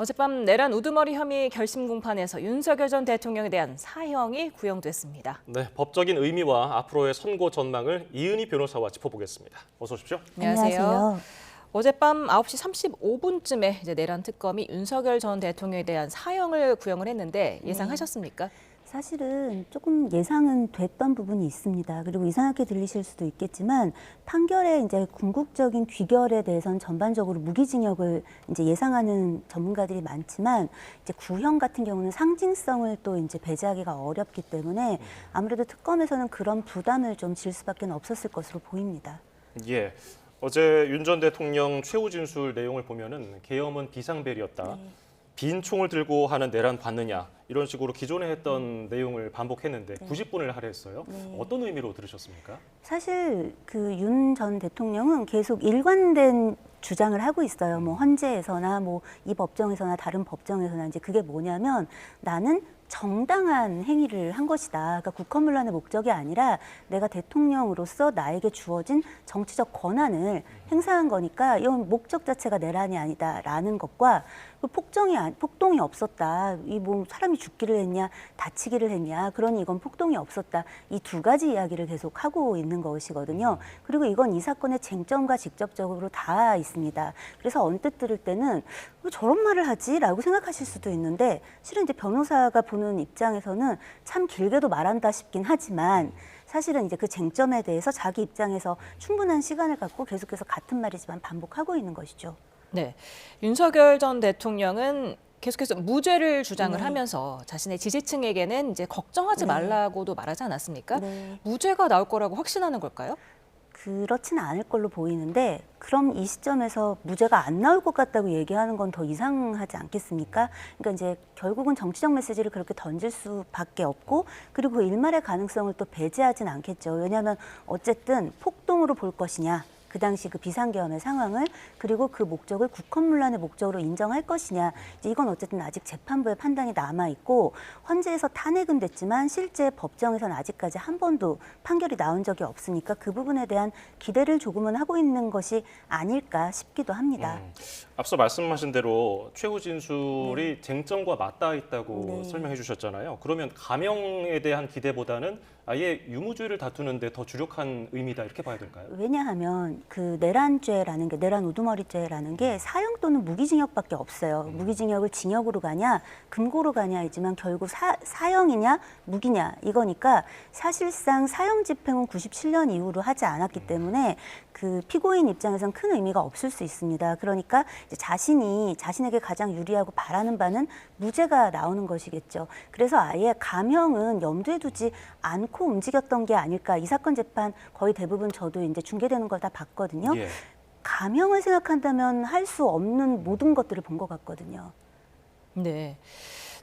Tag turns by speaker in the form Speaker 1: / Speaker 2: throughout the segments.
Speaker 1: 어젯밤 내란 우두머리 혐의 결심 공판에서 윤석열 전 대통령에 대한 사형이 구형됐습니다.
Speaker 2: 네, 법적인 의미와 앞으로의 선고 전망을 이은희 변호사와 짚어보겠습니다. 어서 오십시오.
Speaker 1: 안녕하세요. 어젯밤 9시 35분쯤에 내란 특검이 윤석열 전 대통령에 대한 사형을 구형을 했는데 예상하셨습니까?
Speaker 3: 사실은 조금 예상은 됐던 부분이 있습니다. 그리고 이상하게 들리실 수도 있겠지만 판결의 이제 궁극적인 귀결에 대해서는 전반적으로 무기징역을 이제 예상하는 전문가들이 많지만 이제 구형 같은 경우는 상징성을 또 이제 배제하기가 어렵기 때문에 아무래도 특검에서는 그런 부담을 좀 질 수밖에 없었을 것으로 보입니다.
Speaker 2: 예. 어제 윤 전 대통령 최후 진술 내용을 보면은 계엄은 비상벨이었다.
Speaker 3: 네.
Speaker 2: 빈 총을 들고 하는 내란 받느냐 이런 식으로 기존에 했던 내용을 반복했는데 90분을 할애했어요. 어떤 의미로 들으셨습니까?
Speaker 3: 사실 그 윤 전 대통령은 계속 일관된 주장을 하고 있어요. 뭐 헌재에서나 뭐 이 법정에서나 다른 법정에서나 이제 그게 뭐냐면 나는 정당한 행위를 한 것이다. 그러니까 국헌문란의 목적이 아니라 내가 대통령으로서 나에게 주어진 정치적 권한을 행사한 거니까 이건 목적 자체가 내란이 아니다라는 것과 그 폭동이 없었다. 이 뭐 사람이 죽기를 했냐, 다치기를 했냐. 그러니 이건 폭동이 없었다. 이 두 가지 이야기를 계속 하고 있는 것이거든요. 그리고 이건 이 사건의 쟁점과 직접적으로 다 있습니다. 그래서 언뜻 들을 때는 왜 저런 말을 하지라고 생각하실 수도 있는데 실은 이제 변호사가 보는 입장에서는 참 길게도 말한다 싶긴 하지만 사실은 이제 그 쟁점에 대해서 자기 입장에서 충분한 시간을 갖고 계속해서 같은 말이지만 반복하고 있는 것이죠.
Speaker 1: 네, 윤석열 전 대통령은 계속해서 무죄를 주장을
Speaker 3: 네.
Speaker 1: 하면서 자신의 지지층에게는 이제 걱정하지
Speaker 3: 네.
Speaker 1: 말라고도 말하지 않았습니까?
Speaker 3: 네.
Speaker 1: 무죄가 나올 거라고 확신하는 걸까요?
Speaker 3: 그렇지는 않을 걸로 보이는데 그럼 이 시점에서 무죄가 안 나올 것 같다고 얘기하는 건 더 이상하지 않겠습니까? 그러니까 이제 결국은 정치적 메시지를 그렇게 던질 수밖에 없고 그리고 그 일말의 가능성을 또 배제하진 않겠죠. 왜냐하면 어쨌든 폭동으로 볼 것이냐. 그 당시 그 비상계엄의 상황을 그리고 그 목적을 국헌문란의 목적으로 인정할 것이냐 이제 이건 어쨌든 아직 재판부의 판단이 남아 있고 헌재에서 탄핵은 됐지만 실제 법정에서는 아직까지 한 번도 판결이 나온 적이 없으니까 그 부분에 대한 기대를 조금은 하고 있는 것이 아닐까 싶기도 합니다.
Speaker 2: 앞서 말씀하신 대로 최후 진술이 쟁점과 맞닿아 있다고
Speaker 3: 네.
Speaker 2: 설명해 주셨잖아요. 그러면 감형에 대한 기대보다는 아예 유무죄를 다투는데 더 주력한 의미다 이렇게 봐야 될까요?
Speaker 3: 왜냐하면 그 내란죄라는 게 내란 우두머리죄라는 게 사형 또는 무기징역밖에 없어요. 무기징역을 징역으로 가냐 금고로 가냐이지만 결국 사형이냐 무기냐 이거니까 사실상 사형 집행은 97년 이후로 하지 않았기 때문에 그 피고인 입장에선 큰 의미가 없을 수 있습니다. 그러니까 이제 자신에게 가장 유리하고 바라는 바는 무죄가 나오는 것이겠죠. 그래서 아예 감형은 염두에 두지 않고 움직였던 게 아닐까. 이 사건 재판 거의 대부분 저도 이제 중계되는 걸 다 봤거든요.
Speaker 2: 예.
Speaker 3: 감형을 생각한다면 할 수 없는 모든 것들을 본 것 같거든요.
Speaker 1: 네,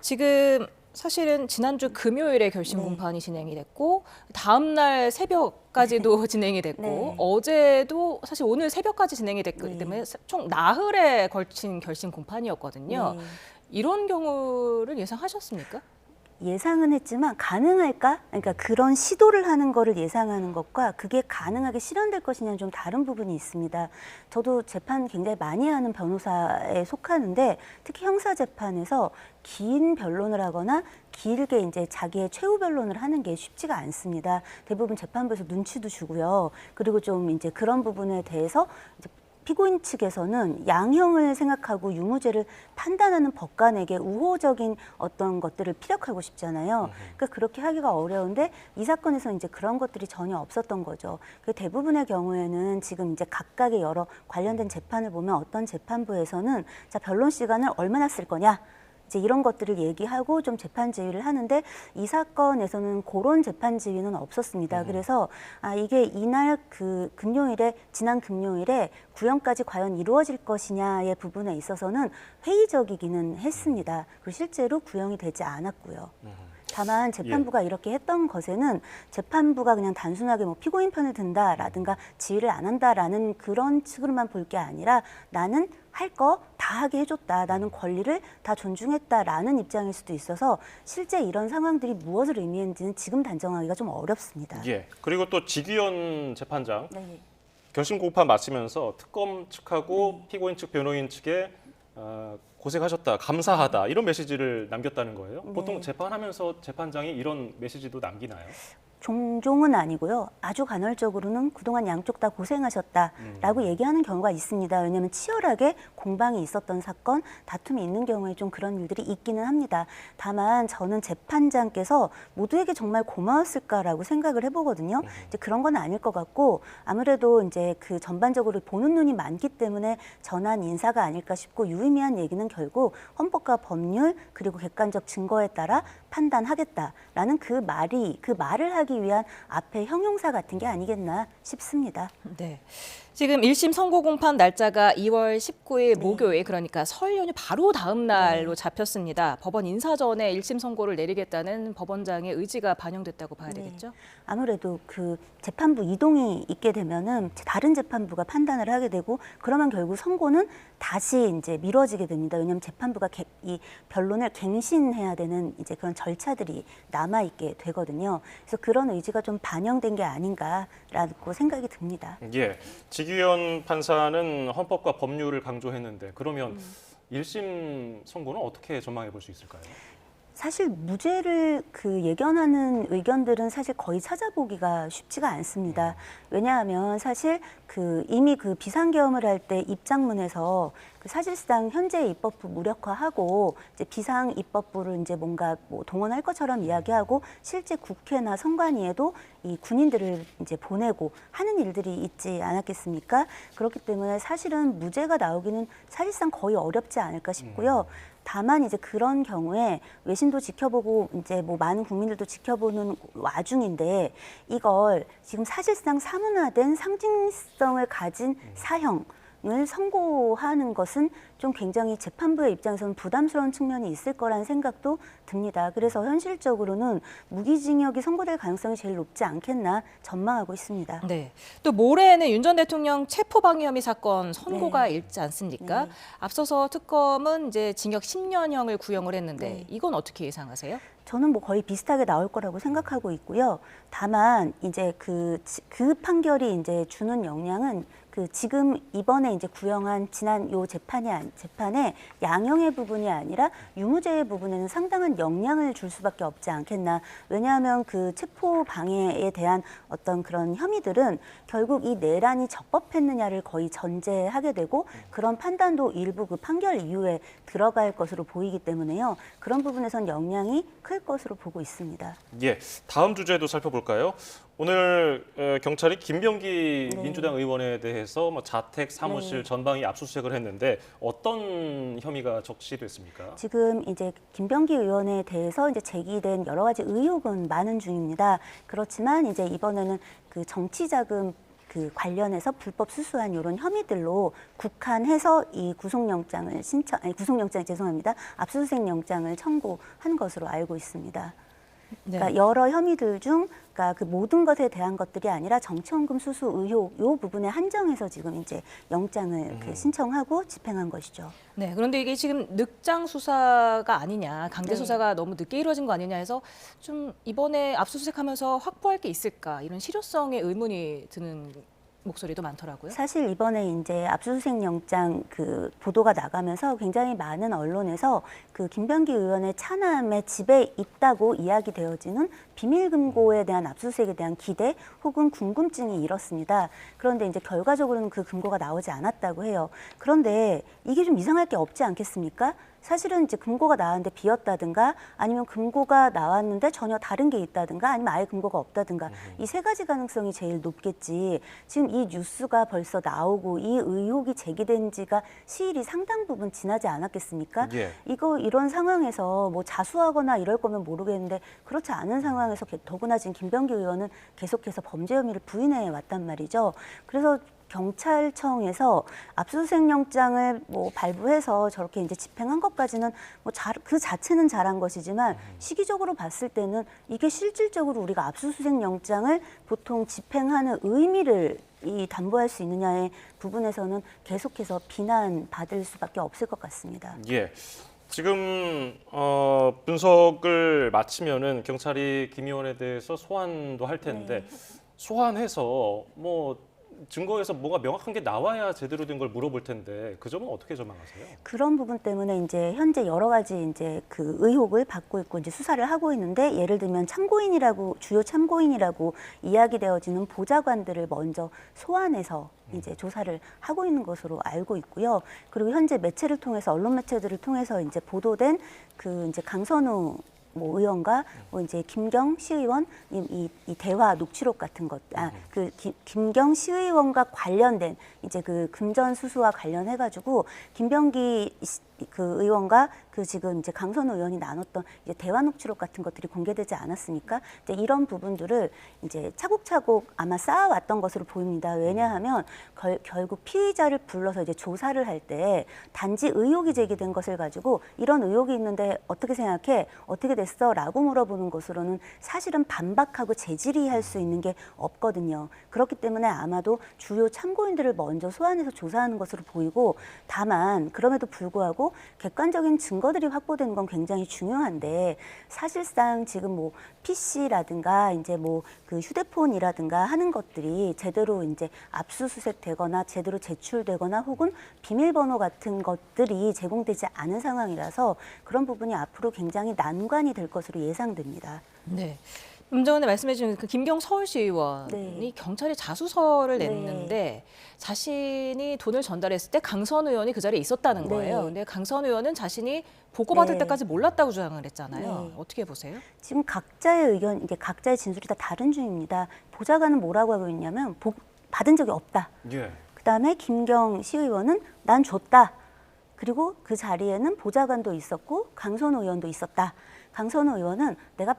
Speaker 1: 지금 사실은 지난주 금요일에 결심
Speaker 3: 네.
Speaker 1: 공판이 진행이 됐고 다음 날 새벽까지도 진행이 됐고
Speaker 3: 네.
Speaker 1: 어제도 사실 오늘 새벽까지 진행이 됐기
Speaker 3: 네.
Speaker 1: 때문에 총 나흘에 걸친 결심 공판이었거든요.
Speaker 3: 네.
Speaker 1: 이런 경우를 예상하셨습니까?
Speaker 3: 예상은 했지만 가능할까? 그러니까 그런 시도를 하는 거를 예상하는 것과 그게 가능하게 실현될 것이냐는 좀 다른 부분이 있습니다. 저도 재판 굉장히 많이 하는 변호사에 속하는데 특히 형사 재판에서 긴 변론을 하거나 길게 이제 자기의 최후 변론을 하는 게 쉽지가 않습니다. 대부분 재판부에서 눈치도 주고요. 그리고 좀 이제 그런 부분에 대해서 이제 피고인 측에서는 양형을 생각하고 유무죄를 판단하는 법관에게 우호적인 어떤 것들을 피력하고 싶잖아요. 그러니까 그렇게 하기가 어려운데 이 사건에서 이제 그런 것들이 전혀 없었던 거죠. 그 대부분의 경우에는 지금 이제 각각의 여러 관련된 재판을 보면 어떤 재판부에서는 자, 변론 시간을 얼마나 쓸 거냐. 이제 이런 것들을 얘기하고 좀 재판 지휘를 하는데 이 사건에서는 그런 재판 지휘는 없었습니다. 그래서 이게 이날 그 지난 금요일에 구형까지 과연 이루어질 것이냐의 부분에 있어서는 회의적이기는 했습니다. 그리고 실제로 구형이 되지 않았고요. 다만 재판부가 이렇게 했던 것에는 재판부가 그냥 단순하게 뭐 피고인 편을 든다라든가 지휘를 안 한다라는 그런 측으로만 볼 게 아니라 나는 할 거 다 하게 해줬다. 나는 권리를 다 존중했다라는 입장일 수도 있어서 실제 이런 상황들이 무엇을 의미했는지는 지금 단정하기가 좀 어렵습니다.
Speaker 2: 예. 그리고 또 지기현 재판장
Speaker 3: 네.
Speaker 2: 결심 공판 마치면서 특검 측하고 피고인 측 변호인 측에 고생하셨다, 감사하다 이런 메시지를 남겼다는 거예요.
Speaker 3: 네.
Speaker 2: 보통 재판하면서 재판장이 이런 메시지도 남기나요?
Speaker 3: 종종은 아니고요. 아주 간헐적으로는 그동안 양쪽 다 고생하셨다라고 얘기하는 경우가 있습니다. 왜냐하면 치열하게 공방이 있었던 사건, 다툼이 있는 경우에 좀 그런 일들이 있기는 합니다. 다만 저는 재판장께서 모두에게 정말 고마웠을까라고 생각을 해보거든요. 이제 그런 건 아닐 것 같고 아무래도 이제 그 전반적으로 보는 눈이 많기 때문에 전한 인사가 아닐까 싶고 유의미한 얘기는 결국 헌법과 법률 그리고 객관적 증거에 따라 판단하겠다라는 그 말을 하기 위한 앞에 형용사 같은 게 아니겠나 싶습니다.
Speaker 1: 네. 지금 1심 선고 공판 날짜가 2월 19일
Speaker 3: 네.
Speaker 1: 목요일, 그러니까 설 연휴 바로 다음 날로 잡혔습니다. 법원 인사 전에 1심 선고를 내리겠다는 법원장의 의지가 반영됐다고 봐야
Speaker 3: 네.
Speaker 1: 되겠죠?
Speaker 3: 아무래도 그 재판부 이동이 있게 되면은 다른 재판부가 판단을 하게 되고 그러면 결국 선고는 다시 이제 미뤄지게 됩니다. 왜냐하면 재판부가 이 변론을 갱신해야 되는 이제 그런 절차들이 남아 있게 되거든요. 그래서 그런 의지가 좀 반영된 게 아닌가라고 생각이 듭니다.
Speaker 2: 예, 지규현 판사는 헌법과 법률을 강조했는데 그러면 1심 선고는 어떻게 전망해 볼 수 있을까요?
Speaker 3: 사실 무죄를 그 예견하는 의견들은 사실 거의 찾아보기가 쉽지가 않습니다. 왜냐하면 사실 그 이미 그 비상계엄을 할 때 입장문에서 그 사실상 현재 입법부 무력화하고 이제 비상 입법부를 이제 뭔가 뭐 동원할 것처럼 이야기하고 실제 국회나 선관위에도 이 군인들을 이제 보내고 하는 일들이 있지 않았겠습니까? 그렇기 때문에 사실은 무죄가 나오기는 사실상 거의 어렵지 않을까 싶고요. 다만 이제 그런 경우에 외신도 지켜보고 이제 뭐 많은 국민들도 지켜보는 와중인데 이걸 지금 사실상 사문화된 상징성을 가진 사형을 선고하는 것은 좀 굉장히 재판부의 입장에서는 부담스러운 측면이 있을 거라는 생각도 듭니다. 그래서 현실적으로는 무기징역이 선고될 가능성이 제일 높지 않겠나 전망하고 있습니다.
Speaker 1: 네. 또 모레에는 윤 전 대통령 체포방해 혐의 사건 선고가
Speaker 3: 네.
Speaker 1: 있지 않습니까?
Speaker 3: 네.
Speaker 1: 앞서서 특검은 이제 징역 10년형을 구형을 했는데
Speaker 3: 네.
Speaker 1: 이건 어떻게 예상하세요?
Speaker 3: 저는 뭐 거의 비슷하게 나올 거라고 생각하고 있고요. 다만 이제 그 판결이 이제 주는 영향은 그 지금 이번에 이제 구형한 지난 요 재판에 양형의 부분이 아니라 유무죄의 부분에는 상당한 영향을 줄 수밖에 없지 않겠나. 왜냐하면 그 체포 방해에 대한 어떤 그런 혐의들은 결국 이 내란이 적법했느냐를 거의 전제하게 되고 그런 판단도 일부 그 판결 이후에 들어갈 것으로 보이기 때문에요. 그런 부분에선 영향이 클 것으로 보고 있습니다.
Speaker 2: 예, 다음 주제도 살펴볼까요? 오늘 경찰이 김병기
Speaker 3: 네.
Speaker 2: 민주당 의원에 대해서 뭐 자택, 사무실
Speaker 3: 네.
Speaker 2: 전방위 압수수색을 했는데 어떤 혐의가 적시됐습니까?
Speaker 3: 지금 이제 김병기 의원에 대해서 이제 제기된 여러 가지 의혹은 많은 중입니다. 그렇지만 이제 이번에는 그 정치자금 그 관련해서 불법 수수한 이런 혐의들로 국한해서 이 압수수색 영장을 청구한 것으로 알고 있습니다. 그러니까 여러 혐의들 중 그러니까 그 모든 것에 대한 것들이 아니라 정치헌금 수수 의혹 요 부분에 한정해서 지금 이제 영장을 그 신청하고 집행한 것이죠.
Speaker 1: 네, 그런데 이게 지금 늑장 수사가 아니냐, 강제 수사가 너무 늦게 이루어진 거 아니냐 해서 좀 이번에 압수수색하면서 확보할 게 있을까 이런 실효성에 의문이 드는 목소리도 많더라고요.
Speaker 3: 사실 이번에 이제 압수수색 영장 그 보도가 나가면서 굉장히 많은 언론에서 그 김병기 의원의 차남의 집에 있다고 이야기되어지는 비밀 금고에 대한 압수수색에 대한 기대 혹은 궁금증이 일었습니다. 그런데 이제 결과적으로는 그 금고가 나오지 않았다고 해요. 그런데 이게 좀 이상할 게 없지 않겠습니까? 사실은 이제 금고가 나왔는데 비었다든가 아니면 금고가 나왔는데 전혀 다른 게 있다든가 아니면 아예 금고가 없다든가 이 세 가지 가능성이 제일 높겠지. 지금 이 뉴스가 벌써 나오고 이 의혹이 제기된 지가 시일이 상당 부분 지나지 않았겠습니까?
Speaker 2: 예.
Speaker 3: 이런 상황에서 뭐 자수하거나 이럴 거면 모르겠는데 그렇지 않은 상황에서 더구나 지금 김병기 의원은 계속해서 범죄 혐의를 부인해 왔단 말이죠. 그래서 경찰청에서 압수수색 영장을 뭐 발부해서 저렇게 이제 집행한 것까지는 뭐 그 자체는 잘한 것이지만 시기적으로 봤을 때는 이게 실질적으로 우리가 압수수색 영장을 보통 집행하는 의미를 담보할 수 있느냐의 부분에서는 계속해서 비난받을 수밖에 없을 것 같습니다.
Speaker 2: 예. 지금 분석을 마치면은 경찰이 김 의원에 대해서 소환도 할 텐데 소환해서 뭐 증거에서 뭐가 명확한 게 나와야 제대로 된 걸 물어볼 텐데 그 점은 어떻게 전망하세요?
Speaker 3: 그런 부분 때문에 이제 현재 여러 가지 이제 그 의혹을 받고 있고 이제 수사를 하고 있는데, 예를 들면 주요 참고인이라고 이야기되어지는 보좌관들을 먼저 소환해서 이제 조사를 하고 있는 것으로 알고 있고요. 그리고 현재 매체를 통해서, 언론 매체들을 통해서 이제 보도된 그 이제 강선우 의원과 이제 김경 시의원 이 대화 녹취록 같은 것, 김경 시의원과 관련된 이제 그 금전 수수와 관련해가지고 김병기 그 의원과 그 지금 이제 강선우 의원이 나눴던 이제 대화 녹취록 같은 것들이 공개되지 않았습니까? 이제 이런 부분들을 이제 차곡차곡 아마 쌓아왔던 것으로 보입니다. 왜냐하면 결국 피의자를 불러서 이제 조사를 할 때 단지 의혹이 제기된 것을 가지고 이런 의혹이 있는데 어떻게 생각해? 어떻게 됐어? 라고 물어보는 것으로는 사실은 반박하고 재질의할 수 있는 게 없거든요. 그렇기 때문에 아마도 주요 참고인들을 먼저 소환해서 조사하는 것으로 보이고, 다만 그럼에도 불구하고 객관적인 증거들이 확보되는 건 굉장히 중요한데, 사실상 지금 뭐 PC라든가 이제 뭐 그 휴대폰이라든가 하는 것들이 제대로 이제 압수수색되거나 제대로 제출되거나 혹은 비밀번호 같은 것들이 제공되지 않은 상황이라서 그런 부분이 앞으로 굉장히 난관이 될 것으로 예상됩니다.
Speaker 1: 네. 좀 전에 말씀해 주신 그 김경 서울시 의원이
Speaker 3: 네.
Speaker 1: 경찰에 자수서를
Speaker 3: 네.
Speaker 1: 냈는데 자신이 돈을 전달했을 때 강선 의원이 그 자리에 있었다는
Speaker 3: 네.
Speaker 1: 거예요. 근데 강선 의원은 자신이 보고받을
Speaker 3: 네.
Speaker 1: 때까지 몰랐다고 주장을 했잖아요.
Speaker 3: 네.
Speaker 1: 어떻게 보세요?
Speaker 3: 지금 각자의 의견, 이게 각자의 진술이 다 다른 중입니다. 보좌관은 뭐라고 하고 있냐면 받은 적이 없다.
Speaker 2: 예.
Speaker 3: 그다음에 김경 시의원은 난 줬다. 그리고 그 자리에는 보좌관도 있었고 강선우 의원도 있었다. 강선우 의원은 내가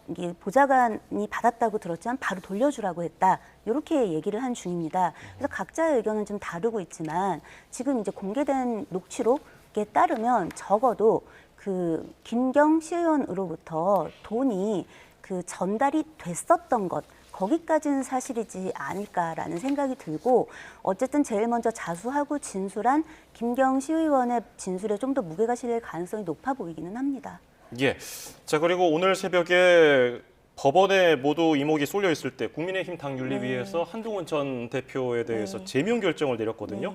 Speaker 3: 이게 보좌관이 받았다고 들었지만 바로 돌려주라고 했다. 이렇게 얘기를 한 중입니다. 그래서 각자의 의견은 좀 다르고 있지만 지금 이제 공개된 녹취록에 따르면 적어도 그 김경 시의원으로부터 돈이 그 전달이 됐었던 것, 거기까지는 사실이지 않을까라는 생각이 들고, 어쨌든 제일 먼저 자수하고 진술한 김경 시의원의 진술에 좀 더 무게가 실릴 가능성이 높아 보이기는 합니다.
Speaker 2: 예. 자, 그리고 오늘 새벽에 법원에 모두 이목이 쏠려 있을 때 국민의힘 당윤리위에서 한동훈 전 대표에 대해서 제명 결정을 내렸거든요.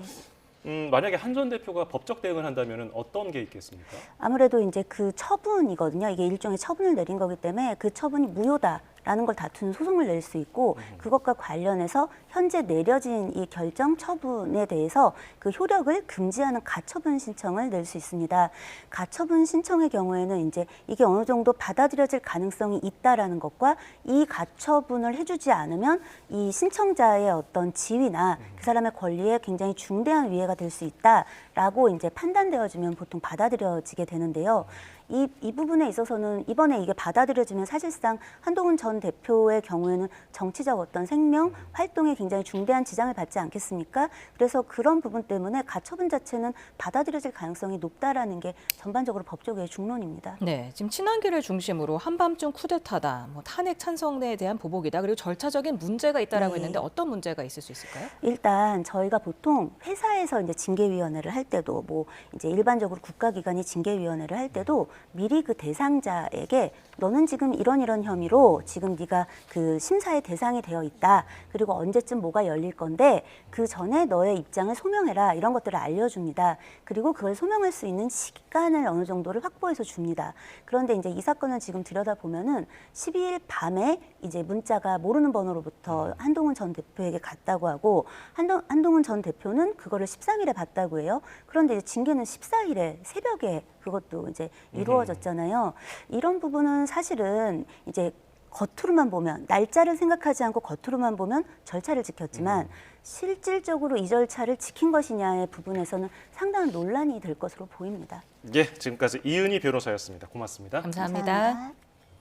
Speaker 2: 만약에 한 전 대표가 법적 대응을 한다면 어떤 게 있겠습니까?
Speaker 3: 아무래도 이제 그 처분이거든요. 이게 일종의 처분을 내린 거기 때문에 그 처분이 무효다라는 걸 다투는 소송을 낼 수 있고, 그것과 관련해서 현재 내려진 이 결정 처분에 대해서 그 효력을 금지하는 가처분 신청을 낼 수 있습니다. 가처분 신청의 경우에는 이제 이게 어느 정도 받아들여질 가능성이 있다라는 것과, 이 가처분을 해주지 않으면 이 신청자의 어떤 지위나 그 사람의 권리에 굉장히 중대한 위해가 될 수 있다라고 이제 판단되어지면 보통 받아들여지게 되는데요. 이 부분에 있어서는 이번에 이게 받아들여지면 사실상 한동훈 전 대표의 경우에는 정치적 어떤 생명 활동에 굉장히 중대한 지장을 받지 않겠습니까? 그래서 그런 부분 때문에 가처분 자체는 받아들여질 가능성이 높다라는 게 전반적으로 법조계의 중론입니다.
Speaker 1: 네, 지금 친한계를 중심으로 한밤중 쿠데타다, 뭐 탄핵 찬성에 대한 보복이다, 그리고 절차적인 문제가 있다라고
Speaker 3: 네.
Speaker 1: 했는데 어떤 문제가 있을 수 있을까요?
Speaker 3: 일단 저희가 보통 회사에서 이제 징계위원회를 할 때도, 뭐 이제 일반적으로 국가기관이 징계위원회를 할 때도 미리 그 대상자에게 너는 지금 이런 혐의로 지금 네가 그 심사의 대상이 되어 있다. 그리고 언제쯤 뭐가 열릴 건데 그 전에 너의 입장을 소명해라. 이런 것들을 알려줍니다. 그리고 그걸 소명할 수 있는 시간을 어느 정도를 확보해서 줍니다. 그런데 이제 이 사건을 지금 들여다보면은 12일 밤에 이제 문자가 모르는 번호로부터 한동훈 전 대표에게 갔다고 하고, 한동훈 전 대표는 그거를 13일에 받다고 해요. 그런데 이제 징계는 14일에 새벽에 그것도 이제 이루어졌잖아요. 이런 부분은 사실은 이제 겉으로만 보면, 날짜를 생각하지 않고 겉으로만 보면 절차를 지켰지만 실질적으로 이 절차를 지킨 것이냐의 부분에서는 상당한 논란이 될 것으로 보입니다.
Speaker 2: 예, 지금까지 이은희 변호사였습니다. 고맙습니다.
Speaker 1: 감사합니다.
Speaker 3: 감사합니다.